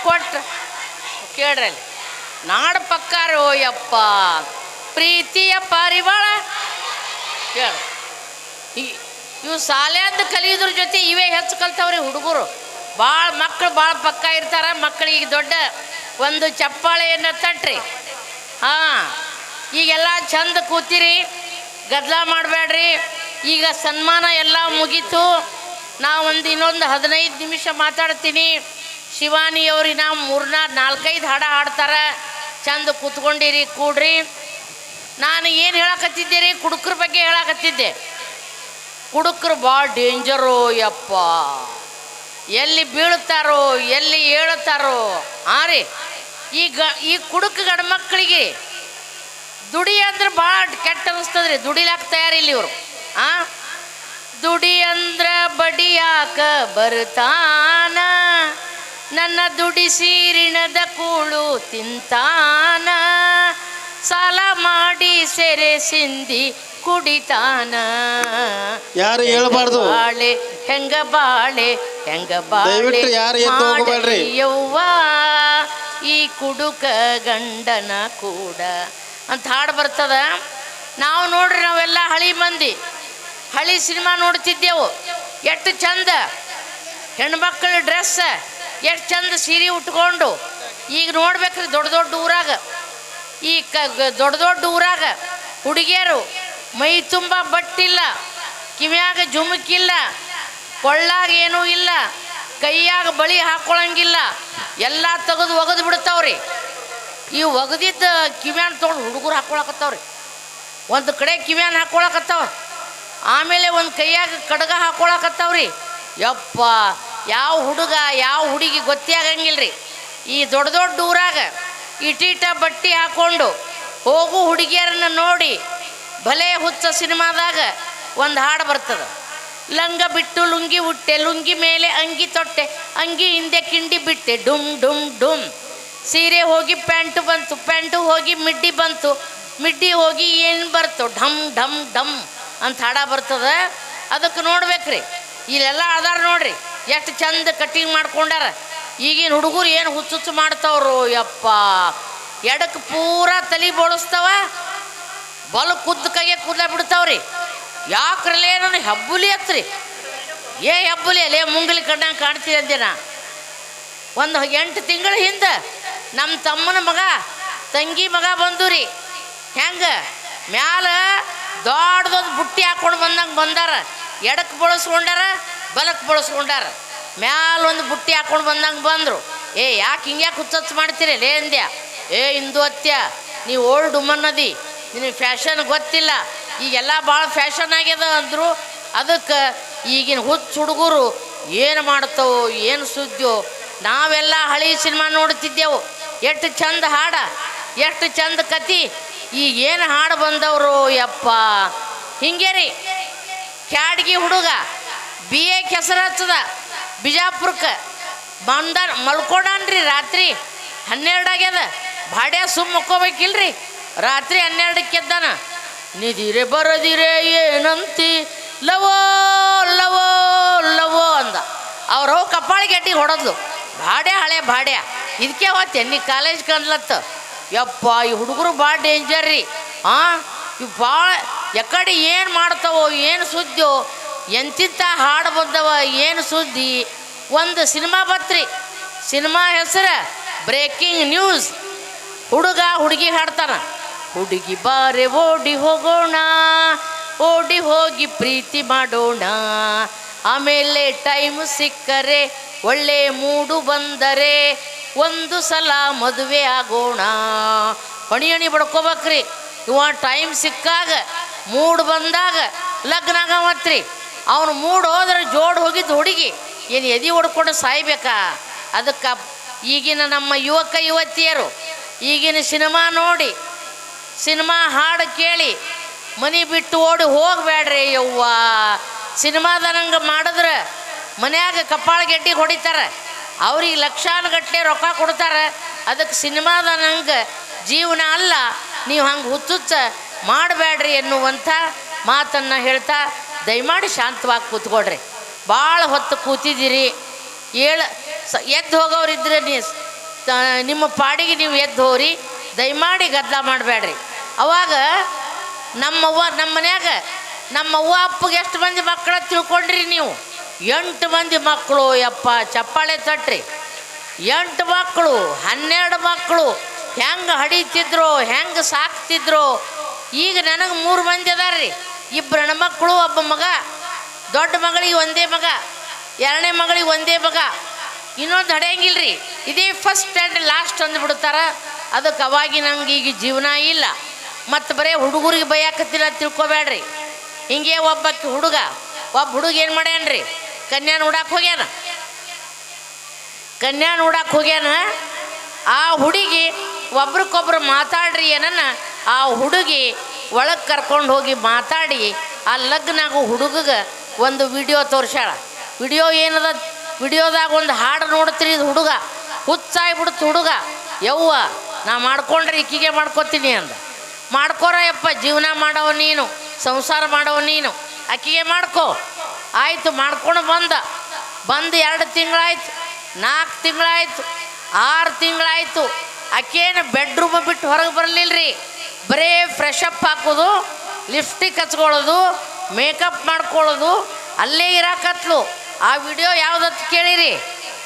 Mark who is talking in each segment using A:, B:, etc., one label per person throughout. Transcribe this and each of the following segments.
A: ಕೊಟ್ಟು ಕೇಳ್ರಿ ಅಲ್ಲಿ ನಾಡ ಪಕ್ಕಾರೋ ಯಪ್ಪ ಪ್ರೀತಿಯ ಪಾರಿವಾಳ ಕೇಳ ಇವು ಶಾಲೆಯದ್ದು ಕಲಿಯೋದ್ರ ಜೊತೆ ಇವೇ ಹೆಚ್ಚು ಕಲ್ತವ್ರಿ ಹುಡುಗರು. ಭಾಳ ಮಕ್ಕಳು ಭಾಳ ಪಕ್ಕ ಇರ್ತಾರೆ. ಮಕ್ಕಳಿಗೆ ದೊಡ್ಡ ಒಂದು ಚಪ್ಪಾಳೆಯನ್ನು ತಟ್ರಿ. ಹಾಂ, ಈಗೆಲ್ಲ ಚಂದ ಕೂತಿರಿ, ಗದ್ದಲ ಮಾಡಬೇಡ್ರಿ. ಈಗ ಸನ್ಮಾನ ಎಲ್ಲ ಮುಗೀತು. ನಾವು ಇನ್ನೊಂದು 15 ನಿಮಿಷ ಮಾತಾಡ್ತೀನಿ. ಶಿವಾನಿಯವ್ರಿಗೆ ನಾವು 4-5 ಹಾಡು ಹಾಡ್ತಾರೆ. ಚಂದ ಕೂತ್ಕೊಂಡಿರಿ, ಕೂಡ್ರಿ. ನಾನು ಏನು ಹೇಳಕತ್ತಿದ್ದೆ ರೀ, ಕುಡುಕ್ರ ಬಗ್ಗೆ ಹೇಳಕತ್ತಿದ್ದೆ. ಕುಡುಕ್ರು ಭಾಳ ಡೇಂಜರು ಯಪ್ಪ. ಎಲ್ಲಿ ಬೀಳ್ತಾರೋ, ಎಲ್ಲಿ ಏಳುತ್ತಾರೋ. ಹಾಂ ರೀ, ಈ ಕುಡುಕ ಗಂಡ್ಮಕ್ಳಿಗೆ ದುಡಿ ಅಂದ್ರೆ ಭಾಳ ಕೆಟ್ಟ ಅನಿಸ್ತದ್ರಿ. ದುಡಿಲಾಕ ತಯಾರಿಲ್ಲ ಇವರು. ದುಡಿ ಅಂದ್ರ ಬಡಿಯಾಕ ಬರ್ತಾನ, ನನ್ನ ದುಡಿಸಿ ಋಣದ ಕೂಳು ತಿಂತಾನ, ಸಾಲ ಮಾಡಿ ಸೆರೆ ಸಿಂದಿ ಕುಡಿತಾನ.
B: ಯಾರು ಹೇಳ್ಬಾರ್ದು.
A: ಬಾಳೆ ಹೆಂಗ ಬಾಳೆ ಹೆಂಗ ಬಾಳೆ ಯವ್ವ ಈ ಕುಡುಕ ಗಂಡನ ಕೂಡ ಅಂತ ಹಾಡು ಬರ್ತದ. ನಾವು ನೋಡ್ರಿ, ನಾವೆಲ್ಲ ಹಳಿ ಮಂದಿ ಹಳಿ ಸಿನಿಮಾ ನೋಡ್ತಿದ್ದೆವು. ಎಷ್ಟು ಚಂದ ಹೆಣ್ಮಕ್ಳ ಡ್ರೆಸ್, ಎಷ್ಟು ಚಂದ ಸೀರೆ ಉಟ್ಕೊಂಡು. ಈಗ ನೋಡ್ಬೇಕ್ರಿ ದೊಡ್ಡ ದೊಡ್ಡ ಊರಾಗ, ಈ ದೊಡ್ಡ ದೊಡ್ಡ ಊರಾಗ ಹುಡುಗಿಯರು ಮೈ ತುಂಬ ಬಟ್ಟಿಲ್ಲ, ಕಿವಿಯಾಗ ಜುಮುಕಿಲ್ಲ, ಕೊಳ್ಳಾಗ ಏನೂ ಇಲ್ಲ, ಕೈಯಾಗ ಬಳಿ ಹಾಕ್ಕೊಳಂಗಿಲ್ಲ, ಎಲ್ಲ ತೆಗೆದು ಒಗದು ಬಿಡ್ತಾವ್ರಿ. ಈ ಒಗದಿದ್ದ ಕಿವ್ಯಾನ ತೊಗೊಂಡು ಹುಡುಗರು ಹಾಕ್ಕೊಳಕತ್ತಾವ್ರಿ. ಒಂದು ಕಡೆ ಕಿವ್ಯಾನ ಹಾಕ್ಕೊಳಕತ್ತಾವ, ಆಮೇಲೆ ಒಂದು ಕೈಯಾಗ ಕಡ್ಗ ಹಾಕ್ಕೊಳಕತ್ತಾವ್ರಿ. ಯಪ್ಪ, ಯಾವ ಹುಡುಗ ಯಾವ ಹುಡುಗಿ ಗೊತ್ತೇ ಆಗಂಗಿಲ್ರಿ. ಈ ದೊಡ್ಡ ದೊಡ್ಡ ಊರಾಗ ಇಟೀಟ ಬಟ್ಟೆ ಹಾಕ್ಕೊಂಡು ಹೋಗು ಹುಡುಗಿಯರನ್ನ ನೋಡಿ ಭಲೆ ಹುಚ್ಚ ಸಿನಿಮಾದಾಗ ಒಂದು ಹಾಡು ಬರ್ತದೆ. ಲಂಗ ಬಿಟ್ಟು ಲುಂಗಿ ಉಟ್ಟೆ, ಲುಂಗಿ ಮೇಲೆ ಅಂಗಿ ತೊಟ್ಟೆ, ಅಂಗಿ ಹಿಂದೆ ಕಿಂಡಿ ಬಿಟ್ಟೆ, ಡುಮ್ ಡುಮ್ ಡುಮ್. ಸೀರೆ ಹೋಗಿ ಪ್ಯಾಂಟು ಬಂತು, ಪ್ಯಾಂಟು ಹೋಗಿ ಮಿಡ್ಡಿ ಬಂತು, ಮಿಡ್ಡಿ ಹೋಗಿ ಏನು ಬರ್ತು, ಢಮ್ ಢಮ್ ಢಮ್ ಅಂತ ಹಾಡ ಬರ್ತದೆ. ಅದಕ್ಕೆ ನೋಡ್ಬೇಕ್ರಿ. ಇಲ್ಲೆಲ್ಲ ಅದಾರ ನೋಡ್ರಿ, ಎಷ್ಟು ಚಂದ ಕಟ್ಟಿಂಗ್ ಮಾಡ್ಕೊಂಡಾರ. ಈಗಿನ ಹುಡುಗರು ಏನು ಹುಚ್ಚುಚ್ಚು ಮಾಡ್ತಾವ್ರು ಯಪ್ಪ. ಎಡಕ್ಕೆ ಪೂರಾ ತಲೆ ಬೋಳಿಸ್ತಾವ, ಬಲ ಕುದ್ದ ಕೈಗೆ ಕೂದಲ ಬಿಡ್ತಾವ್ರಿ. ಯಾಕ್ರಲ್ಲೇ ನಾನು ಹಬ್ಬುಲಿ ಹತ್ರಿ, ಏ ಹಬ್ಬುಲಿ ಅಲ್ಲೇ ಮುಂಗಲಿ ಕಣ್ಣಂಗೆ ಕಾಣ್ತೀವಿ ಅಂದಿನ. ಒಂದು 8 ತಿಂಗಳ ಹಿಂದೆ ನಮ್ಮ ತಮ್ಮನ ಮಗ ತಂಗಿ ಮಗ ಬಂದು ರೀ. ಹೆಂಗೆ ಮ್ಯಾಲ ದೊಡ್ಡದೊಂದು ಬುಟ್ಟಿ ಹಾಕ್ಕೊಂಡು ಬಂದಂಗೆ ಬಂದಾರ. ಎಡಕ್ಕೆ ಬಳಸ್ಕೊಂಡಾರ, ಬಲಕ್ಕೆ ಬಳಸ್ಕೊಂಡಾರ. ಮ್ಯಾಲ ಒಂದು ಬುಟ್ಟಿ ಹಾಕ್ಕೊಂಡು ಬಂದಂಗೆ ಬಂದರು. ಏ ಯಾಕೆ ಹಿಂಗ್ಯಾಕೆ ಹುಚ್ಚಚ್ಚು ಮಾಡ್ತೀರಿ ಲೇ ಅಂದ್ಯ. ಏ ಇಂದು ಅತ್ಯ, ನೀವು ಓಲ್ಡ್ ವುಮನ್ ಅದಿ, ನಿನಗೆ ಫ್ಯಾಷನ್ ಗೊತ್ತಿಲ್ಲ, ಈಗೆಲ್ಲ ಭಾಳ ಫ್ಯಾಷನ್ ಆಗ್ಯದ ಅಂದರು. ಅದಕ್ಕೆ ಈಗಿನ ಹುಚ್ಚು ಹುಡುಗರು ಏನು ಮಾಡ್ತಾವೋ ಏನು ಸುದ್ದಿಯೋ. ನಾವೆಲ್ಲ ಹಳಿ ಸಿನಿಮಾ ನೋಡ್ತಿದ್ದೆವು. ಎಷ್ಟು ಚಂದ ಹಾಡ, ಎಷ್ಟು ಚಂದ ಕತಿ. ಈಗ ಏನು ಹಾಡು ಬಂದವರು ಯಪ್ಪ. ಹಿಂಗೆ ರೀ, ಕ್ಯಾಡ್ಗಿ ಹುಡುಗ BA ಹೆಸರು ಹಚ್ಚದ ಬಿಜಾಪುರಕ್ಕೆ ಬಂದಾನ. ಮಲ್ಕೊಂಡಾನ್ರಿ ರಾತ್ರಿ 12 ಆಗ್ಯದ. ಭಾಡ್ಯ ಸುಮ್ಮ ಮಕ್ಕೋಬೇಕಿಲ್ರಿ. ರಾತ್ರಿ 12ಕ್ಕೆ ಎದ್ದಾನ. ನಿಧಿರೆ ಬರದಿರೆ ಏನಂತಿ ಲವೋ ಲವೋ ಲವೋ ಅಂದ. ಅವ್ರು ಕಪ್ಪಾಳಿಗೆ ಎಟ್ಟಿಗೆ ಹೊಡೆದ್ಲು. ಭಾಡ್ಯ ಹಳೆ ಭಾಡ್ಯ, ಇದಕ್ಕೆ ಹೋಗ್ತೆ ನೀ ಕಾಲೇಜ್ ಕಂದ್ಲತ್ತ. ಯಪ್ಪ, ಈ ಹುಡುಗರು ಭಾಳ ಡೇಂಜರ್ ರೀ. ಇವು ಭಾಳ ಎಕಡೆ ಏನು ಮಾಡ್ತಾವೋ ಏನು ಸುದ್ದಿಯೋ, ಎಂತಿಂಥ ಹಾಡು ಬಂದವ ಏನು ಸುದ್ದಿ. ಒಂದು ಸಿನಿಮಾ ಬತ್ರಿ, ಸಿನಿಮಾ ಹೆಸರು ಬ್ರೇಕಿಂಗ್ ನ್ಯೂಸ್. ಹುಡುಗ ಹುಡುಗಿ ಹಾಡ್ತಾನ. ಹುಡುಗಿ ಬಾರೆ ಓಡಿ ಹೋಗೋಣ, ಓಡಿ ಹೋಗಿ ಪ್ರೀತಿ ಮಾಡೋಣ, ಆಮೇಲೆ ಟೈಮ್ ಸಿಕ್ಕರೆ ಒಳ್ಳೆ ಮೂಡು ಬಂದರೆ ಒಂದು ಸಲ ಮದುವೆ ಆಗೋಣ. ಹಣಿ ಬಡ್ಕೋಬೇಕ್ರಿ. ಇವ ಟೈಮ್ ಸಿಕ್ಕಾಗ ಮೂಡು ಬಂದಾಗ ಲಗ್ನ ಆಗವತ್ರಿ. ಅವನು ಮೂಡು ಹೋದ್ರೆ ಜೋಡು ಹೋಗಿದ್ದು ಹುಡುಗಿ ಏನು ಎದೆ ಹೊಡ್ಕೊಂಡು ಸಾಯ್ಬೇಕಾ. ಅದಕ್ಕೆ ಈಗಿನ ನಮ್ಮ ಯುವಕ ಯುವತಿಯರು ಈಗಿನ ಸಿನಿಮಾ ನೋಡಿ, ಸಿನಿಮಾ ಹಾಡು ಕೇಳಿ ಮನೆ ಬಿಟ್ಟು ಓಡಿ ಹೋಗಬೇಡ್ರಿ ಯವ್ವ. ಸಿನಿಮಾದನಂಗೆ ಮಾಡಿದ್ರೆ ಮನ್ಯಾಗ ಕಪ್ಪಾಳ ಗೆಡ್ಡಿಗೆ ಹೊಡಿತಾರೆ, ಅವ್ರಿಗೆ ಲಕ್ಷಾನುಗಟ್ಟಲೆ ರೊಕ್ಕ ಕೊಡ್ತಾರೆ. ಅದಕ್ಕೆ ಸಿನಿಮಾದನಂಗೆ ಜೀವನ ಅಲ್ಲ, ನೀವು ಹಂಗೆ ಹುಚ್ಚುಚ್ಚ ಮಾಡಬೇಡ್ರಿ ಎನ್ನುವಂಥ ಮಾತನ್ನು ಹೇಳ್ತಾ ದಯಮಾಡಿ ಶಾಂತವಾಗಿ ಕೂತ್ಕೊಳ್ರಿ. ಭಾಳ ಹೊತ್ತು ಕೂತಿದ್ದೀರಿ. ಎದ್ದು ಹೋಗೋರಿದ್ರೆ ನಿಮ್ಮ ಪಾಡಿಗೆ ನೀವು ಎದ್ದು ಹೋರಿ, ದಯಮಾಡಿ ಗದ್ದಲ ಮಾಡಬೇಡ್ರಿ. ಅವಾಗ ನಮ್ಮ ಮನ್ಯಾಗ ನಮ್ಮವ್ವ ಅಪ್ಪಗೆ ಎಷ್ಟು ಮಂದಿ ಮಕ್ಕಳ ತಿಳ್ಕೊಂಡ್ರಿ ನೀವು? 8 ಮಂದಿ ಮಕ್ಕಳು. ಯಪ್ಪ ಚಪ್ಪಾಳೆ ತಟ್ರಿ. 8 ಮಕ್ಕಳು, 12 ಮಕ್ಕಳು. ಹೆಂಗೆ ಹಡಿತಿದ್ರು, ಹೆಂಗೆ ಸಾಕ್ತಿದ್ರು. ಈಗ ನನಗೆ 3 ಮಂದಿ ಅದಾರ್ರಿ. 2 ಹೆಣ್ಮಕ್ಳು, 1 ಮಗ. ದೊಡ್ಡ ಮಗಳಿಗೆ ಒಂದೇ ಮಗ, 2ನೇ ಮಗಳಿಗೆ ಒಂದೇ ಮಗ. ಇನ್ನೊಂದು ಹಡೆಯಂಗಿಲ್ರಿ. ಇದೇ ಫಸ್ಟ್ ಆ್ಯಂಡ್ ಲಾಸ್ಟ್ ಅಂದ್ಬಿಡ್ತಾರ. ಅದಕ್ಕೆ ಅವಾಗಿ ನಂಗೆ ಈಗ ಜೀವನ ಇಲ್ಲ. ಮತ್ತು ಬರೀ ಹುಡುಗರಿಗೆ ಬೈಯಾಕತ್ತಿಲ್ಲ ತಿಳ್ಕೊಬೇಡ್ರಿ. ಹಿಂಗೆ ಒಬ್ಬ ಹುಡುಗ ಏನು ಮಾಡ್ಯಾನ್ರಿ, ಕನ್ಯಾ ನೋಡಕ್ಕೆ ಹೋಗ್ಯಾನ. ಆ ಹುಡುಗಿ ಒಬ್ರಿಗೊಬ್ರು ಮಾತಾಡ್ರಿ ಏನನ್ನ ಆ ಹುಡುಗಿ ಒಳಗೆ ಕರ್ಕೊಂಡು ಹೋಗಿ ಮಾತಾಡಿ ಆ ಲಗ್ನಾಗು ಹುಡುಗಗೆ ಒಂದು ವಿಡಿಯೋ ತೋರ್ಸ್ಯಾಳ. ವಿಡಿಯೋ ಏನದ, ವಿಡಿಯೋದಾಗ ಒಂದು ಹಾಡು ನೋಡ್ತೀರಿ. ಹುಡುಗ ಹುಚ್ಚಾಗ್ಬಿಡ್ತು. ಹುಡುಗ ಯವ್ವ ನಾ ಮಾಡ್ಕೊಂಡ್ರೆ ಈಕಿಗೆ ಮಾಡ್ಕೊತೀನಿ ಅಂದ. ಮಾಡ್ಕೊರ ಯಪ್ಪ, ಜೀವನ ಮಾಡವ ನೀನು, ಸಂಸಾರ ಮಾಡವ ನೀನು, ಆಕಿಗೆ ಮಾಡ್ಕೊ. ಆಯಿತು, ಮಾಡ್ಕೊಂಡು ಬಂದು 2 ತಿಂಗಳಾಯ್ತು, 4 ತಿಂಗಳಾಯ್ತು, 6 ತಿಂಗಳಾಯ್ತು. ಆಕೇನು ಬೆಡ್ರೂಮ್ ಬಿಟ್ಟು ಹೊರಗೆ ಬರಲಿಲ್ಲರಿ. ಬರೇ ಫ್ರೆಶ್ ಅಪ್ ಹಾಕೋದು, ಲಿಪ್ಸ್ಟಿಕ್ ಹಚ್ಕೊಳ್ಳೋದು, ಮೇಕಪ್ ಮಾಡ್ಕೊಳ್ಳೋದು, ಅಲ್ಲೇ ಇರಾಕತ್ಲು. ಆ ವಿಡಿಯೋ ಯಾವುದತ್ತು ಕೇಳಿರಿ?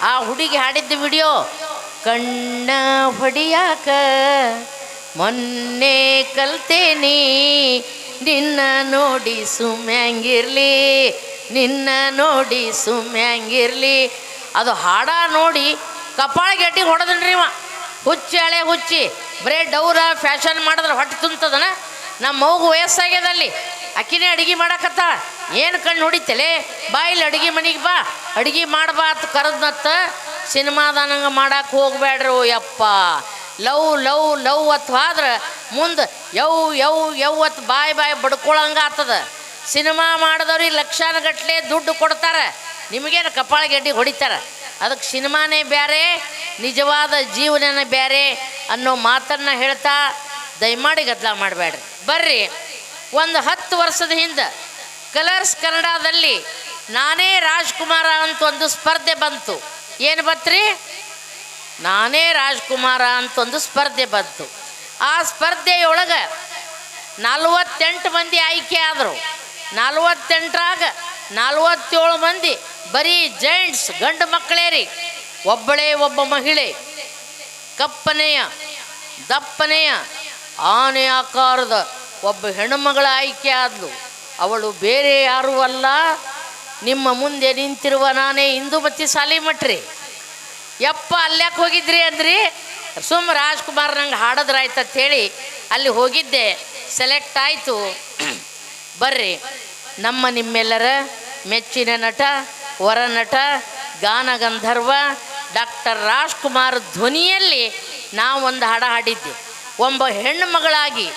A: ಆ ಹುಡುಗಿ ಹಾಡಿದ್ದ ವಿಡಿಯೋ. ಕಣ್ಣ ಹೊಡಿಯಾಕ ಮೊನ್ನೆ ಕಲ್ತೇನಿ, ನಿನ್ನ ನೋಡಿ ಸುಮ್ಯಾಂಗಿರ್ಲಿ, ನಿನ್ನ ನೋಡಿ ಸುಮ್ಯಾಂಗಿರ್ಲಿ. ಅದು ಹಾಡ ನೋಡಿ ಕಪಾಳ ಗೆಡ್ಡಿ ಹೊಡೆದನ್ರಿ ಇವ. ಹಳೆ ಹುಚ್ಚಿ ಬರೇ ಡೌರ ಫ್ಯಾಷನ್ ಮಾಡಿದ್ರೆ ಹೊಟ್ಟೆ ತುಂಬ್ತದನ. ನಮ್ಮ ಮಗು ವಯಸ್ಸಾಗ್ಯದಲ್ಲಿ ಅಕ್ಕಿನೇ ಅಡುಗೆ ಮಾಡಕತ್ತ. ಏನು ಕಣ್ಣು ಹೊಡಿತಲೆ, ಬಾ ಇಲ್ಲಿ ಅಡುಗೆ ಮನೆಗೆ ಬಾ, ಅಡುಗೆ ಮಾಡ್ಬಾ ಅಂತ ಕರೆದ್ನತ್ತ. ಸಿನಿಮಾದಂಗೆ ಮಾಡಕ್ಕೆ ಹೋಗ್ಬೇಡ್ರಿ ಯಪ್ಪ. ಲವ್ ಅತ್ವಾದ್ರೆ ಮುಂದೆ ಯವ್ ಅತ್ ಬಾಯಿ ಬಡ್ಕೊಳಂಗೆ ಆಗ್ತದ. ಸಿನಿಮಾ ಮಾಡಿದವ್ರಿಗೆ ಲಕ್ಷಾನುಗಟ್ಲೆ ದುಡ್ಡು ಕೊಡ್ತಾರೆ, ನಿಮಗೇನು ಕಪಾಳ ಗೆಡ್ಡಿ ಹೊಡಿತಾರೆ. ಅದಕ್ಕೆ ಸಿನಿಮಾನೇ ಬೇರೆ, ನಿಜವಾದ ಜೀವನನೇ ಬೇರೆ ಅನ್ನೋ ಮಾತನ್ನು ಹೇಳ್ತಾ ದಯಮಾಡಿ ಗದ್ದಲ ಮಾಡಬೇಡ್ರಿ. ಬರ್ರಿ, ಒಂದು 10 ವರ್ಷದ ಹಿಂದೆ ಕಲರ್ಸ್ ಕನ್ನಡದಲ್ಲಿ ನಾನೇ ರಾಜ್ಕುಮಾರ ಅಂತ ಒಂದು ಸ್ಪರ್ಧೆ ಬಂತು. ಏನು ಬಂತ್ರಿ? ನಾನೇ ರಾಜ್ಕುಮಾರ ಅಂತ ಒಂದು ಸ್ಪರ್ಧೆ ಬಂತು. ಆ ಸ್ಪರ್ಧೆಯೊಳಗೆ 48 ಮಂದಿ ಆಯ್ಕೆ ಆದರು. 48ರಾಗ 47 ಮಂದಿ ಬರೀ ಜೆಂಟ್ಸ್, ಗಂಡು ಮಕ್ಕಳೇ ರೀ. ಒಬ್ಬ ಮಹಿಳೆ, ಕಪ್ಪನೆಯ ದಪ್ಪನೆಯ ಆನೆ ಆಕಾರದ ಒಬ್ಬ ಹೆಣ್ಣುಮಗಳ ಆಯ್ಕೆ ಆದ್ಲು. ಅವಳು ಬೇರೆ ಯಾರೂ ಅಲ್ಲ, ನಿಮ್ಮ ಮುಂದೆ ನಿಂತಿರುವ ನಾನೇ ಇಂದುಮತಿ ಸಾಲಿಮಠ್ರಿ. ಯಪ್ಪ ಅಲ್ಯಾಕೆ ಹೋಗಿದ್ರಿ ಅಂದ್ರಿ? ರಾಜ್ಕುಮಾರ್ ನಂಗೆ ಹಾಡೋದ್ರಾಯ್ತು ಹೇಳಿ ಅಲ್ಲಿ ಹೋಗಿದ್ದೆ, ಸೆಲೆಕ್ಟ್ ಆಯಿತು. ಬರ್ರಿ, ನಿಮ್ಮೆಲ್ಲರ ಮೆಚ್ಚಿನ ನಟ, ವರನಟ, ಗಾನಗಂಧರ್ವ ಡಾಕ್ಟರ್ ರಾಜ್ಕುಮಾರ್ ಧ್ವನಿಯಲ್ಲಿ ನಾವೊಂದು ಹಾಡ ಹಾಡಿದ್ದೆ. ಒಬ್ಬ ಹೆಣ್ಣು ಮಗಳಾಗಿ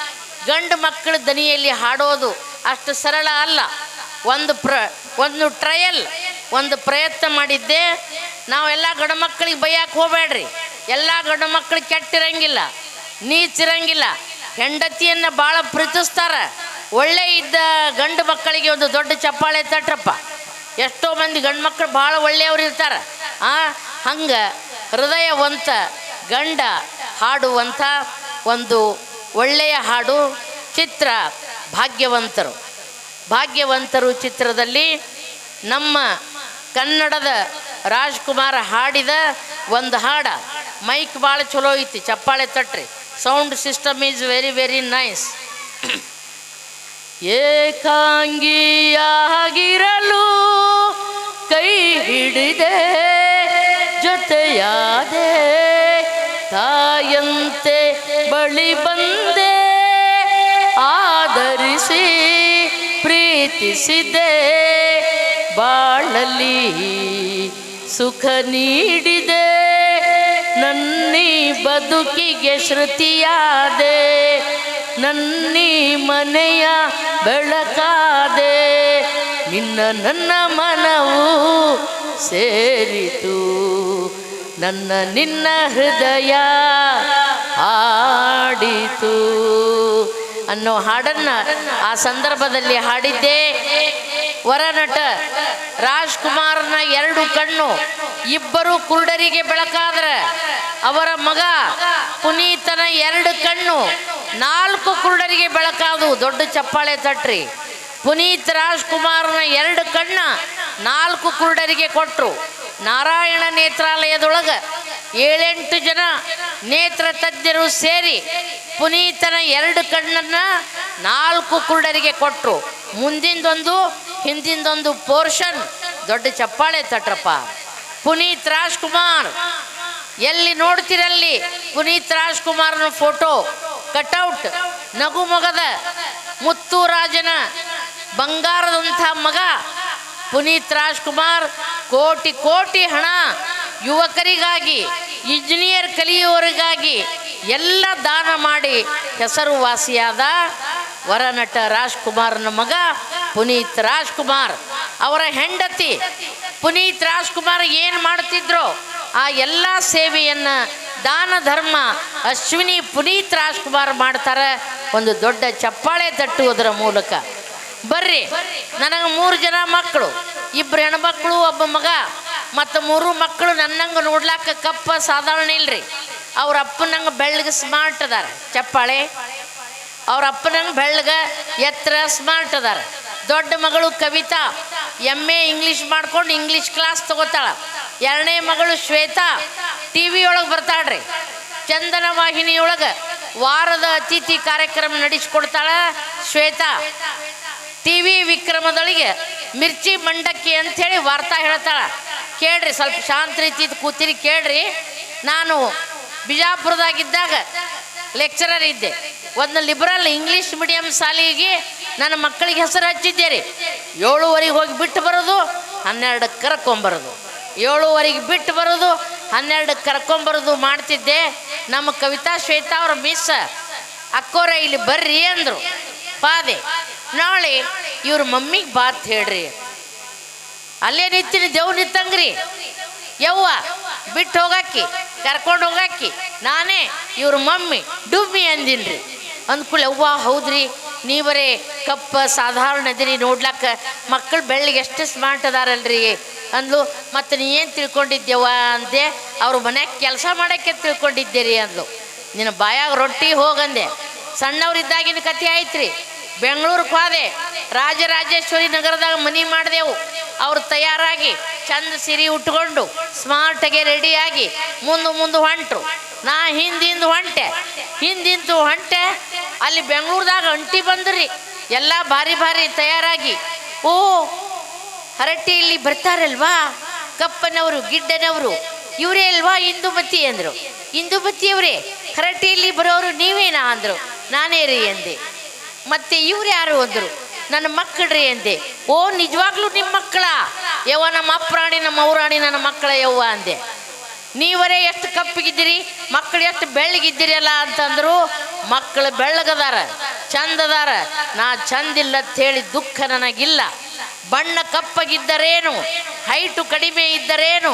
A: ಗಂಡು ಮಕ್ಕಳ ದನಿಯಲ್ಲಿ ಹಾಡೋದು ಅಷ್ಟು ಸರಳ ಅಲ್ಲ. ಒಂದು ಟ್ರಯಲ್, ಒಂದು ಪ್ರಯತ್ನ ಮಾಡಿದ್ದೆ. ನಾವೆಲ್ಲ ಗಂಡು ಮಕ್ಕಳಿಗೆ ಬೈಯಕ್ಕೆ ಹೋಗಬೇಡ್ರಿ. ಎಲ್ಲ ಗಂಡು ಮಕ್ಕಳಿಗೆ ಕೆಟ್ಟಿರಂಗಿಲ್ಲ, ನೀಚಿರಂಗಿಲ್ಲ. ಹೆಂಡತಿಯನ್ನು ಭಾಳ ಪ್ರೀತಿಸ್ತಾರೆ. ಒಳ್ಳೆ ಇದ್ದ ಗಂಡು ಮಕ್ಕಳಿಗೆ ಒಂದು ದೊಡ್ಡ ಚಪ್ಪಾಳೆ ತಟ್ರಪ್ಪ. ಎಷ್ಟೋ ಮಂದಿ ಗಂಡು ಮಕ್ಕಳು ಭಾಳ ಒಳ್ಳೆಯವ್ರು ಇರ್ತಾರೆ. ಹಂಗೆ ಹೃದಯವಂತ ಗಂಡ ಹಾಡುವಂಥ ಒಂದು ಒಳ್ಳೆಯ ಹಾಡು ಚಿತ್ರ ಭಾಗ್ಯವಂತರು ಚಿತ್ರದಲ್ಲಿ ನಮ್ಮ ಕನ್ನಡದ ರಾಜ್ಕುಮಾರ್ ಹಾಡಿದ ಒಂದು ಹಾಡ. ಮೈಕ್ ಭಾಳ ಚಲೋ ಐತಿ, ಚಪ್ಪಾಳೆ ತಟ್ರಿ. Sound system is very very nice. ಏಕಾಂಗಿಯಾಗಿರಲು ಕೈ ಹಿಡಿದೆ, ಜೊತೆಯಾದೆ, ತಾಯಂತೆ ಬಳಿ ಬಂದೆ, ಆದರಿಸಿ ಪ್ರೀತಿಸಿದೆ, ಬಾಳಲಿ ಸುಖ ನೀಡಿದೆ, ನನ್ನಿ ಬದುಕಿಗೆ ಶ್ರುತಿಯಾದೆ, ನನ್ನಿ ಮನೆಯ ಬೆಳಕಾದೆ, ನನ್ನ ಮನವು ಸೇರಿತು, ನಿನ್ನ ಹೃದಯ ಹಾಡಿತು ಅನ್ನೋ ಹಾಡನ್ನು ಆ ಸಂದರ್ಭದಲ್ಲಿ ಹಾಡಿದ್ದೆ. ವರನಟ ರಾಜ್ಕುಮಾರ್ನ 2 ಕಣ್ಣು, ಇಬ್ಬರು ಕುರುಡರಿಗೆ ಬೆಳಕಾದ್ರೆ ಅವರ ಮಗ ಪುನೀತನ 2 ಕಣ್ಣು 4 ಕುರುಡರಿಗೆ ಬೆಳಕಾದವು. ದೊಡ್ಡ ಚಪ್ಪಾಳೆ ತಟ್ರಿ. ಪುನೀತ್ ರಾಜ್ಕುಮಾರ್ನ 2 ಕಣ್ಣ 4 ಕುರುಡರಿಗೆ ಕೊಟ್ಟರು. ನಾರಾಯಣ ನೇತ್ರಾಲಯದೊಳಗೆ 7-8 ಜನ ನೇತ್ರ ತಜ್ಞರು ಸೇರಿ ಪುನೀತನ 2 ಕಣ್ಣನ್ನ 4 ಕುರುಡರಿಗೆ ಕೊಟ್ಟರು. ಮುಂದಿಂದೊಂದು ಹಿಂದಿಂದೊಂದು ಪೋರ್ಷನ್. ದೊಡ್ಡ ಚಪ್ಪಾಳೆ ತಟ್ರಪ್ಪ. ಪುನೀತ್ ರಾಜ್ಕುಮಾರ್ ಎಲ್ಲಿ ನೋಡ್ತಿರಲ್ಲಿ ಪುನೀತ್ ರಾಜ್ಕುಮಾರ್ನ ಫೋಟೋ ಕಟೌಟ್, ನಗು ಮೊಗದ ಮುತ್ತುರಾಜನ ಬಂಗಾರದಂಥ ಮಗ ಪುನೀತ್ ರಾಜ್ಕುಮಾರ್ ಕೋಟಿ ಕೋಟಿ ಹಣ ಯುವಕರಿಗಾಗಿ, ಇಂಜಿನಿಯರ್ ಕಲಿಯುವವರಿಗಾಗಿ ಎಲ್ಲ ದಾನ ಮಾಡಿ ಹೆಸರುವಾಸಿಯಾದ ವರನಟ ರಾಜ್ಕುಮಾರ್ನ ಮಗ ಪುನೀತ್ ರಾಜ್ಕುಮಾರ್. ಅವರ ಹೆಂಡತಿ ಪುನೀತ್ ರಾಜ್ಕುಮಾರ್ ಏನು ಮಾಡ್ತಿದ್ರು ಆ ಎಲ್ಲ ಸೇವೆಯನ್ನು ದಾನ ಧರ್ಮ ಅಶ್ವಿನಿ ಪುನೀತ್ ರಾಜ್ಕುಮಾರ್ ಮಾಡ್ತಾರೆ. ಒಂದು ದೊಡ್ಡ ಚಪ್ಪಾಳೆ ತಟ್ಟುವುದರ ಮೂಲಕ. ಬರ್ರಿ, ನನಗೆ 3 ಜನ ಮಕ್ಕಳು, 2 ಹೆಣ್ಮಕ್ಳು, 1 ಮಗ ಮತ್ತು 3 ಮಕ್ಕಳು. ನನ್ನಂಗೆ ನೋಡ್ಲಾಕ ಕಪ್ಪ ಸಾಧಾರಣ ಇಲ್ರಿ. ಅವ್ರ ಅಪ್ಪನಂಗೆ ಬೆಳ್ಳಗೆ ಸ್ಮಾರ್ಟ್ ಅದಾರ. ಚಪ್ಪಾಳೆ. ಅವ್ರ ಅಪ್ಪನಂಗೆ ಬೆಳ್ಳಗೆ ಎತ್ತರ ಸ್ಮಾರ್ಟ್ ಅದಾರ. ದೊಡ್ಡ ಮಗಳು ಕವಿತಾ MA ಇಂಗ್ಲೀಷ್ ಮಾಡ್ಕೊಂಡು ಇಂಗ್ಲೀಷ್ ಕ್ಲಾಸ್ ತಗೋತಾಳ. 2ನೇ ಮಗಳು ಶ್ವೇತಾ TV ಒಳಗೆ ಬರ್ತಾಳ್ರಿ. ಚಂದನ ವಾಹಿನಿಯೊಳಗೆ ವಾರದ ಅತಿಥಿ ಕಾರ್ಯಕ್ರಮ ನಡೆಸಿಕೊಡ್ತಾಳ ಶ್ವೇತಾ. TV ವಿಕ್ರಮದೊಳಗೆ ಮಿರ್ಚಿ ಮಂಡಕ್ಕಿ ಅಂಥೇಳಿ ವಾರ್ತಾ ಹೇಳ್ತಾಳ. ಕೇಳ್ರಿ, ಸ್ವಲ್ಪ ಶಾಂತ ರೀತಿ ಕೂತಿರಿ ಕೇಳ್ರಿ. ನಾನು ಬಿಜಾಪುರದಾಗಿದ್ದಾಗ ಲೆಕ್ಚರರ್ ಇದ್ದೆ. ಒಂದು ಲಿಬರಲ್ ಇಂಗ್ಲೀಷ್ ಮೀಡಿಯಂ ಶಾಲೆಗೆ ನನ್ನ ಮಕ್ಕಳಿಗೆ ಹೆಸರು ಹಚ್ಚಿದ್ದೆ ರೀ. 7:15 ಹೋಗಿ ಬಿಟ್ಟು ಬರೋದು, 12ಕ್ಕೆ ಕರ್ಕೊಂಬರೋದು. 7:15 ಬಿಟ್ಟು ಬರೋದು, 12ಕ್ಕೆ ಕರ್ಕೊಂಬರೋದು ಮಾಡ್ತಿದ್ದೆ. ನಮ್ಮ ಕವಿತಾ ಶ್ವೇತಾ ಅವ್ರ ಮಿಸ್ ಅಕ್ಕೋರ ಇಲ್ಲಿ ಬರ್ರಿ ಅಂದರು. ಪಾದೆ ನಾಳೆ ಇವ್ರ ಮಮ್ಮಿಗೆ ಬಾತ್ ಹೇಳ್ರಿ. ಅಲ್ಲೇ ನಿಂತೀನಿ, ದೇವ್ ನಿತ್ತಂಗ್ರಿ. ಯವ್ವ ಬಿಟ್ಟು ಹೋಗಾಕಿ, ಕರ್ಕೊಂಡು ಹೋಗಾಕಿ. ನಾನೇ ಇವ್ರ ಮಮ್ಮಿ ಡುಮ್ಮಿ ಅಂದಿನ್ರಿ. ಅಂದ್ಕೂಳೆ ಅವ್ವ ಹೌದ್ರಿ, ನೀವರೇ ಕಪ್ಪ ಸಾಧಾರಣ ಅದಿರಿ, ನೋಡ್ಲಾಕ ಮಕ್ಕಳು ಬೆಳ್ಳಿಗೆ ಎಷ್ಟು ಸ್ಮಾರ್ಟ್ ಅದಾರಲ್ರಿ ಅಂದ್ಲು. ಮತ್ತು ನೀ ಏನು ತಿಳ್ಕೊಂಡಿದ್ದೇವ ಅಂದೆ. ಅವ್ರ ಮನ್ಯಾಗ ಕೆಲಸ ಮಾಡೋಕ್ಕೆ ತಿಳ್ಕೊಂಡಿದ್ದೀರಿ ಅಂದ್ಲು. ನಿನ್ನ ಬಾಯಾಗ ರೊಟ್ಟಿ ಹೋಗಂದೆ. ಸಣ್ಣವ್ರಿದ್ದಾಗಿನ ಕತೆ ಆಯ್ತ್ರಿ. ಬೆಂಗಳೂರಿಗೆ ಹೋದೆ. ರಾಜರಾಜೇಶ್ವರಿ ನಗರದಾಗ ಮನೆ ಮಾಡಿದೆವು. ಅವ್ರು ತಯಾರಾಗಿ ಚಂದ ಸೀರೆ ಉಟ್ಕೊಂಡು ಸ್ಮಾರ್ಟಾಗಿ ರೆಡಿಯಾಗಿ ಮುಂದೆ ಹೊಂಟ್ರು. ನಾ ಹಿಂದಿಂದು ಹೊಂಟೆ. ಅಲ್ಲಿ ಬೆಂಗಳೂರದಾಗ ಅಂಟಿ ಬಂದ್ರಿ. ಎಲ್ಲ ಭಾರಿ ತಯಾರಾಗಿ. ಓ ಹರಟಿ ಇಲ್ಲಿ ಬರ್ತಾರಲ್ವಾ ಕಪ್ಪನವರು ಗಿಡ್ಡನವರು, ಇವರೇ ಅಲ್ವಾ ಇಂದುಮತಿ ಅಂದರು. ಇಂದುಮತಿಯವರೇ ಹರಟಿಯಲ್ಲಿ ಬರೋರು ನೀವೇನಾ ಅಂದರು. ನಾನೇ ರೀ ಎಂದೆ. ಮತ್ತೆ ಇವ್ರು ಯಾರು ಅಂದರು. ನನ್ನ ಮಕ್ಕಳ್ರಿ ಎಂದೆ. ಓ ನಿಜವಾಗ್ಲೂ ನಿಮ್ಮ ಮಕ್ಕಳ? ಯವ್ವ ನಮ್ಮ ಅಪ್ರಾಣಿ ನಮ್ಮ ಔರಾಣಿ ನನ್ನ ಮಕ್ಕಳ ಯವ್ವ ಅಂದೆ. ನೀವರೇ ಎಷ್ಟು ಕಪ್ಪಿಗಿದ್ದೀರಿ, ಮಕ್ಕಳು ಎಷ್ಟು ಬೆಳ್ಳಗಿದ್ದೀರಲ್ಲ ಅಂತಂದರು. ಮಕ್ಕಳು ಬೆಳ್ಳಗದಾರ, ಚಂದದಾರ. ನಾ ಚಂದಿಲ್ಲ ಅಂಥೇಳಿ ದುಃಖ ನನಗಿಲ್ಲ. ಬಣ್ಣ ಕಪ್ಪಗಿದ್ದರೇನು, ಹೈಟು ಕಡಿಮೆ ಇದ್ದರೇನು,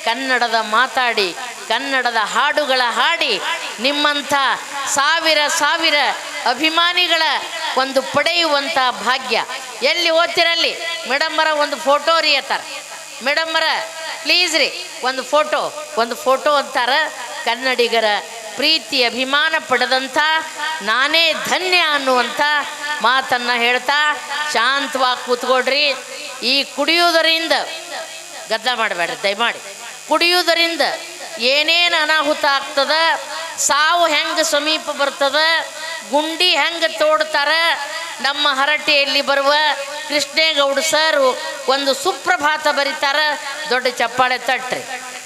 A: ಕನ್ನಡದ ಮಾತಾಡಿ ಕನ್ನಡದ ಹಾಡುಗಳ ಹಾಡಿ ನಿಮ್ಮಂಥ ಸಾವಿರ ಅಭಿಮಾನಿಗಳ ಒಂದು ಪಡೆಯುವಂಥ ಭಾಗ್ಯ. ಎಲ್ಲಿ ಓದ್ತಿರಲ್ಲಿ ಮೇಡಮ್ಮರ ಒಂದು ಫೋಟೋ ರೀ ಅಂತಾರೆ. ಮೇಡಮ್ಮರ ಪ್ಲೀಸ್ ರೀ ಒಂದು ಫೋಟೋ ಅಂತಾರ. ಕನ್ನಡಿಗರ ಪ್ರೀತಿ ಅಭಿಮಾನ ಪಡೆದಂಥ ನಾನೇ ಧನ್ಯ ಅನ್ನುವಂಥ ಮಾತನ್ನು ಹೇಳ್ತಾ ಶಾಂತವಾಗಿ ಕೂತ್ಕೊಡ್ರಿ. ಈ ಕುಡಿಯುವುದರಿಂದ ಗದ್ದಲ ಮಾಡಬೇಡ್ರಿ ದಯಮಾಡಿ. ಕುಡಿಯುವುದರಿಂದ ಏನೇನು ಅನಾಹುತ ಆಗ್ತದ, ಸಾವು ಹೆಂಗೆ ಸಮೀಪ ಬರ್ತದ, ಗುಂಡಿ ಹೆಂಗೆ ತೋಡ್ತಾರೆ. ನಮ್ಮ ಹರಟೆಯಲ್ಲಿ ಬರುವ ಕೃಷ್ಣೇಗೌಡ ಸರ್ ಒಂದು ಸುಪ್ರಭಾತ ಬರೀತಾರೆ. ದೊಡ್ಡ ಚಪ್ಪಾಳೆ ತಟ್ರಿ.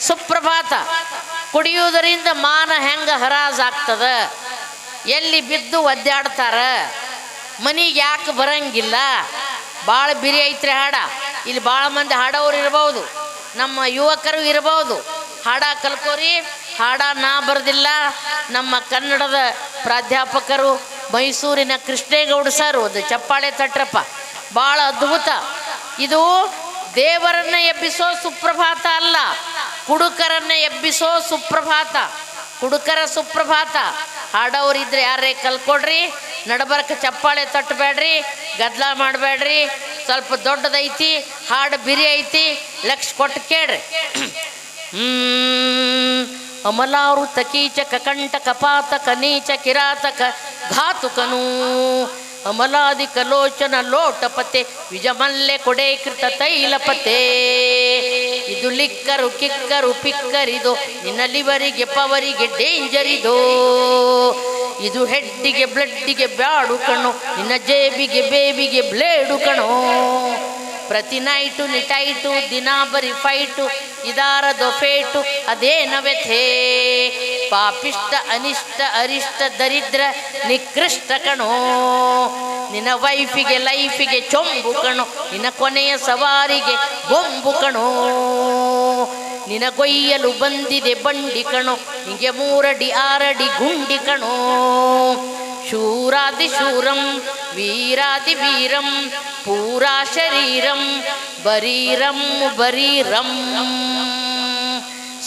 A: ಸುಪ್ರಭಾತ. ಕುಡಿಯುವುದರಿಂದ ಮಾನ ಹೆಂಗೆ ಹರಾಜಾಗ್ತದ, ಎಲ್ಲಿ ಬಿದ್ದು ಒದ್ದಾಡ್ತಾರ, ಮನೆಗೆ ಯಾಕೆ ಬರಂಗಿಲ್ಲ. ಭಾಳ ಬಿರಿ ಐತ್ರಿ ಹಾಡ. ಇಲ್ಲಿ ಭಾಳ ಮಂದಿ ಹಾಡೋರು ಇರ್ಬೋದು, ನಮ್ಮ ಯುವಕರು ಇರ್ಬೋದು. ಹಾಡ ಕಲ್ಕೋರಿ. ಹಾಡ ನಾ ಬರೆದಿಲ್ಲ, ನಮ್ಮ ಕನ್ನಡದ ಪ್ರಾಧ್ಯಾಪಕರು ಮೈಸೂರಿನ ಕೃಷ್ಣೇಗೌಡ ಸರ್. ಒಂದು ಚಪ್ಪಾಳೆ ತಟ್ರಪ್ಪ. ಭಾಳ ಅದ್ಭುತ. ಇದು ದೇವರನ್ನ ಎಬ್ಬಿಸೋ ಸುಪ್ರಭಾತ ಅಲ್ಲ, ಕುಡುಕರನ್ನ ಎಬ್ಬಿಸೋ ಸುಪ್ರಭಾತ. ಕುಡುಕರ ಸುಪ್ರಭಾತ. ಹಾಡೋರಿದ್ರೆ ಯಾರೇ ಕಲ್ಕೊಡ್ರಿ. ನಡಬರ್ಕ ಚಪ್ಪಾಳೆ ತಟ್ಟಬೇಡ್ರಿ, ಗದ್ದಲ ಮಾಡಬೇಡ್ರಿ. ಸ್ವಲ್ಪ ದೊಡ್ಡದೈತಿ, ಹಾಡು ಬಿರಿ ಐತಿ, ಲಕ್ಷ ಕೊಟ್ಟು ಕೇಳ್ರಿ. ಅಮಲಾವೃತ ಕೀಚಕ ಕಂಟಕ ಪಾತಕ ನೀಚ ಕಿರಾತಕ ಘಾತುಕನು ಅಮಲಾದಿಕ ಲೋಚನ ಲೋಟಪತೆ ವಿಜಮಲ್ಲೆ ಕೊಡೇಕೃತ ತೈಲಪತೆ ಇದು ಲಿಕ್ಕರು ಕಿಕ್ಕರು ಪಿಕ್ಕರಿದು ನಿನ್ನ ಲಿವರಿಗೆ ಪವರಿಗೆ ಡೇಂಜರ್ ಇದು ಇದು ಹೆಡ್ಡಿಗೆ ಬ್ಲಡ್ಡಿಗೆ ಬ್ಯಾಡು ಕಣು ನಿನ್ನ ಜೇಬಿಗೆ ಬೇಬಿಗೆ ಬ್ಲೇಡು ಕಣೋ ಪ್ರತಿ ನೈಟು ನಿಟೈಟು ದಿನ ಬರಿ ಫೈಟು ಇದಾರದೋ ಫೇಟು ಅದೇನ ವ್ಯಥೆ ಪಾಪಿಷ್ಟ ಅನಿಷ್ಟ ಅರಿಷ್ಟ ದರಿದ್ರ ನಿಕೃಷ್ಟ ಕಣೋ ನಿನ್ನ ವೈಫಿಗೆ ಲೈಫಿಗೆ ಚೊಂಬು ಕಣೋ ನಿನ್ನ ಕೊನೆಯ ಸವಾರಿಗೆ ಬೊಂಬು ಕಣೋ ನಿನ ಕೊಯ್ಯಲು ಬಂದಿದೆ ಬಂಡಿ ಕಣೋ ನಿಂಗೆ 3 ಅಡಿ 6 ಅಡಿ ಗುಂಡಿ ಕಣೋ ಶೂರಾದಿ ಶೂರಂ ವೀರಾದಿ ವೀರಂ ಪೂರಾ ಶರೀರಂ ಬರೀರಂ ಬರೀರಂ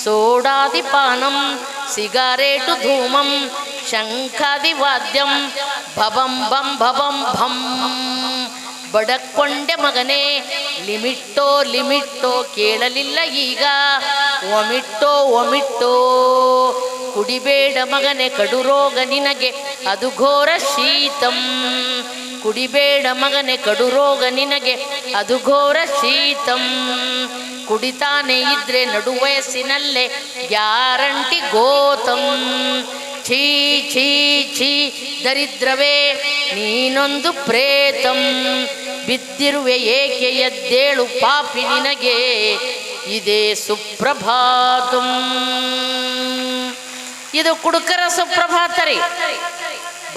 A: ಸೋಡಾದಿ ಪಾನಂ ಸಿಗಾರೇಟು ಧೂಮಂ ಶಂಖಾದಿ ವಾದ್ಯಂ ಭಬಂ ಬಂ ಭಬಂ ಭಂ ಬಡಕೊಂಡೆ ಮಗನೇ ಲಿಮಿಟ್ಟೋ ಕೇಳಲಿಲ್ಲ ಈಗ ಒಮಿಟ್ಟೋ ಕುಡಿಬೇಡ ಮಗನೇ ಕಡು ರೋಗ ನಿನಗೆ ಅದು ಘೋರ ಶೀತಂ ಕುಡಿಬೇಡ ಮಗನೇ ಕಡು ರೋಗ ನಿನಗೆ ಅದು ಘೋರ ಶೀತಂ ಕುಡಿತಾನೆ ಇದ್ರೆ ನಡು ವಯಸ್ಸಿನಲ್ಲೇ ಗ್ಯಾರಂಟಿ ಗೋತಂ ಛೀ ಛೀ ಛೀ ದರಿದ್ರವೇ ನೀನೊಂದು ಪ್ರೇತಂ ಬಿದ್ದಿರುವೆ ಏಕೆ ಎದ್ದೇಳು ಪಾಪಿ ನಿನಗೆ ಇದೇ ಸುಪ್ರಭಾತಂ ಇದು ಕುಡುಕರ ಸುಪ್ರಭಾತ ರೀ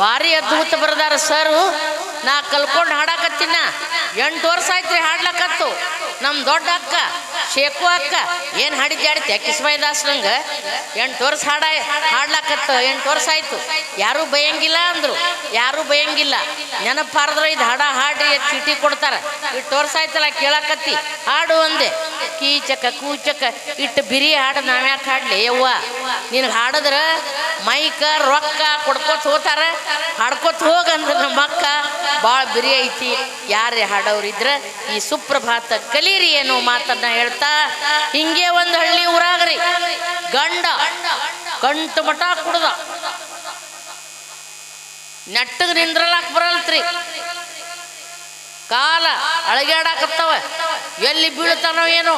A: ಭಾರಿ ಅದ್ಭುತ ಬರದಾರ ಸರ್ ನಾ ಕಲ್ಕೊಂಡು ಹಾಡಾಕತ್ತಿನ 8 ವರ್ಷ ಆಯ್ತು ರೀ ಹಾಡ್ಲಕತ್ತು ನಮ್ಮ ದೊಡ್ಡ ಅಕ್ಕ ಶೇಕು ಅಕ್ಕ ಏನು ಹಾಡಿದ್ಯಾಡ್ತೆ ಕಿಸ್ಮೈದಾಸ್ ನಂಗೆ 8 ವರ್ಷ ಹಾಡ್ಲಕತ್ತು 8 ವರ್ಷ ಆಯ್ತು ಯಾರೂ ಬೈಯಂಗಿಲ್ಲ ಅಂದರು ಯಾರೂ ಬೈಯಂಗಿಲ್ಲ ನೆನಪಾರದ್ರೆ ಇದು ಹಾಡ್ರಿ ಚೀಟಿ ಕೊಡ್ತಾರೆ 8 ವರ್ಷ ಆಯ್ತಲ್ಲ ಕೇಳಕತ್ತಿ ಹಾಡು ಅಂದೆ ಕೀಚಕ ಕೂಚಕ ಇಟ್ಟು ಬಿರಿ ಹಾಡು ನಾವ್ಯಾಕೆ ಹಾಡ್ಲಿ ಯವ್ವ ನಿನಗೆ ಹಾಡಿದ್ರೆ ಮೈಕ ರೊಕ್ಕ ಕೊಡ್ಕೋತ ಹೋತಾರ ಹಾಡ್ಕೋತ ಹೋಗಂದ್ರೆ ನಮ್ಮ ಅಕ್ಕ ಭಾಳ ಬಿರಿ ಐತಿ ಯಾರೇ ಹಾಡೋರಿದ್ರೆ ಈ ಸುಪ್ರಭಾತ ಕಲೀರಿ ಏನೋ ಮಾತನ್ನ ಹೇಳ್ತಾ ಹಿಂಗೆ ಒಂದು ಹಳ್ಳಿ ಊರಾಗ್ರಿ ಗಂಡ ಗಂಟು ಮಠ ಕುಡ್ದ ನೆಟ್ಟಗೆ ನಿಂದ್ರಲಾಕ್ ಬರಲ್ತ್ರಿ ಕಾಲ ಅಳಗ್ಯಾಡಾಕತ್ತವ ಎಲ್ಲಿ ಬೀಳ್ತಾನೋ ಏನೋ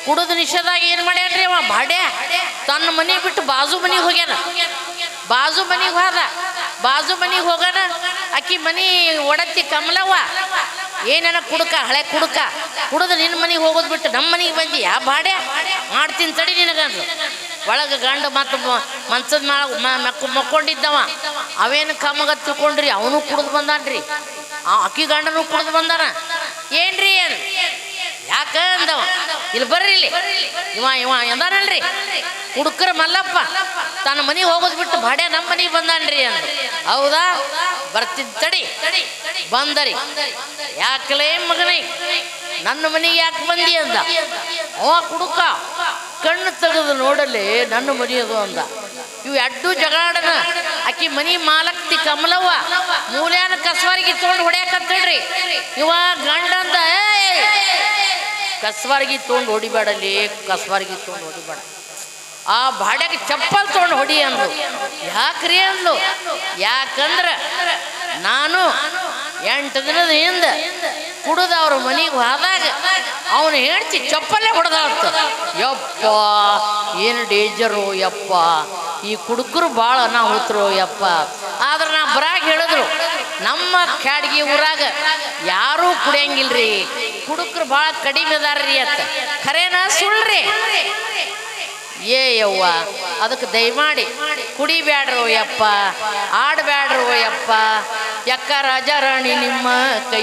A: ಕುಡಿದು ನಿಷೇಧಾಗಿ ಏನು ಮಾಡ್ಯಾನ್ರಿ ಅವ ಬಾಡ್ಯ ತನ್ನ ಮನೆ ಬಿಟ್ಟು ಬಾಜು ಮನೆಗೆ ಹೋಗ್ಯಾನ ಬಾಜು ಮನೆಗೆ ಹೋಗೋಣ ಅಕ್ಕಿ ಮನಿ ಒಡತಿ ಕಮಲವ್ವ ಏನೇನ ಕುಡುಕ ಹಳೆ ಕುಡಿದು ನಿನ್ನ ಮನೆಗೆ ಹೋಗೋದು ಬಿಟ್ಟು ನಮ್ಮ ಮನೆಗೆ ಬಂದಿ ಯಾ ಬಾಡ್ಯ ಮಾಡ್ತೀನಿ ತಡಿ ನಿನಗಂದ್ರು ಒಳಗೆ ಗಂಡ ಮತ್ತು ಮಂಚದ ಮಕ್ಕೊಂಡಿದ್ದವ ಅವೇನು ಕಮ್ಮಗ ತಿಳ್ಕೊಂಡ್ರಿ ಅವನು ಕುಡಿದು ಬಂದಾನ್ರಿ ಅಕ್ಕಿ ಗಂಡನು ಕುಡಿದು ಬಂದಾನ ಏನ್ರಿ ಏನು ಯಾಕ ಅಂದವ ಇಲ್ಲಿ ಬರ್ರಿ ಇಲ್ಲಿ ಇವ ಎಂದಾನಲ್ರಿ ಕುಡುಕರ ಮಲ್ಲಪ್ಪ ತನ್ನ ಮನೆಗೆ ಹೋಗೋದು ಬಿಟ್ಟು ಬಾಡ್ಯ ನಮ್ಮ ಮನೆಗೆ ಬಂದಾನ್ರಿ ಅಂದ ಹೌದಾ ಬರ್ತಿದ್ದ ತಡಿ ಬಂದರಿ ಯಾಕಲೇ ಮಗನೇ ನನ್ನ ಮನೆಗೆ ಯಾಕೆ ಬಂದಿ ಅಂದ ಅವ ಕುಡುಕ ಕಣ್ಣು ತೆಗೆದು ನೋಡಲಿ ನನ್ನ ಮನೆಯದು ಅಂದ ಇವು ಎಡ್ಡು ಜಗಾಡನ ಆಕಿ ಮನಿ ಮಾಲಕ್ತಿ ಕಮಲವ್ವ ಮೂಲ್ಯಾನ ಕಸ್ವಾರಿಗೆ ತೊಗೊಂಡು ಹೊಡ್ಯಾಕತ್ತಳ್ರಿ ಇವ ಗಂಡಂದ ಕಸ್ವಾರಿಗೆ ತೊಗೊಂಡು ಹೊಡಿಬೇಡಲಿ ಕಸ್ವಾರಿಗೆ ತೊಗೊಂಡು ಹೊಡಿಬೇಡ ಆ ಬಾಡ್ಯಾಗ ಚಪ್ಪಲ್ ತೊಗೊಂಡು ಹೊಡಿ ಅಂದು ಯಾಕ್ರಿ ಅಂದ್ಲು ಯಾಕಂದ್ರೆ ನಾನು 8 ದಿನದ ಹಿಂದೆ ಕುಡಿದು ಅವ್ರ ಮನೆಗೆ ಹೋದಾಗ ಅವನು ಹೇಳ್ತಿ ಚಪ್ಪಲ್ಲೇ ಹೊಡೆದಾಡ್ತ ಯಪ್ಪ ಏನು ಡೇಂಜರು ಯಪ್ಪ ಈ ಕುಡುಕರು ಭಾಳ ಅನಾಹುತರು ಯಪ್ಪ ಆದ್ರೆ ನಾ ಬರಾಗ ಹೇಳಿದ್ರು ನಮ್ಮ ಕ್ಯಾಡ್ಗಿ ಊರಾಗ ಯಾರೂ ಕುಡಿಯಂಗಿಲ್ರಿ ಕುಡುಕರು ಭಾಳ ಕಡಿಮೆ ಅದಾರ್ರಿ ಅಂತ ಖರೇನಾ ಸುಳ್ಳ್ರಿ ಯವ್ವ ಅದಕ್ಕೆ ದಯಮಾಡಿ ಕುಡಿಬ್ಯಾಡ್ರೋ ಯಪ್ಪ ಆಡಬ್ಯಾಡ್ರೋ ಯಪ್ಪ ಯಕ್ಕ ರಾಜಾರಾಣಿ ನಿಮ್ಮ ಕೈ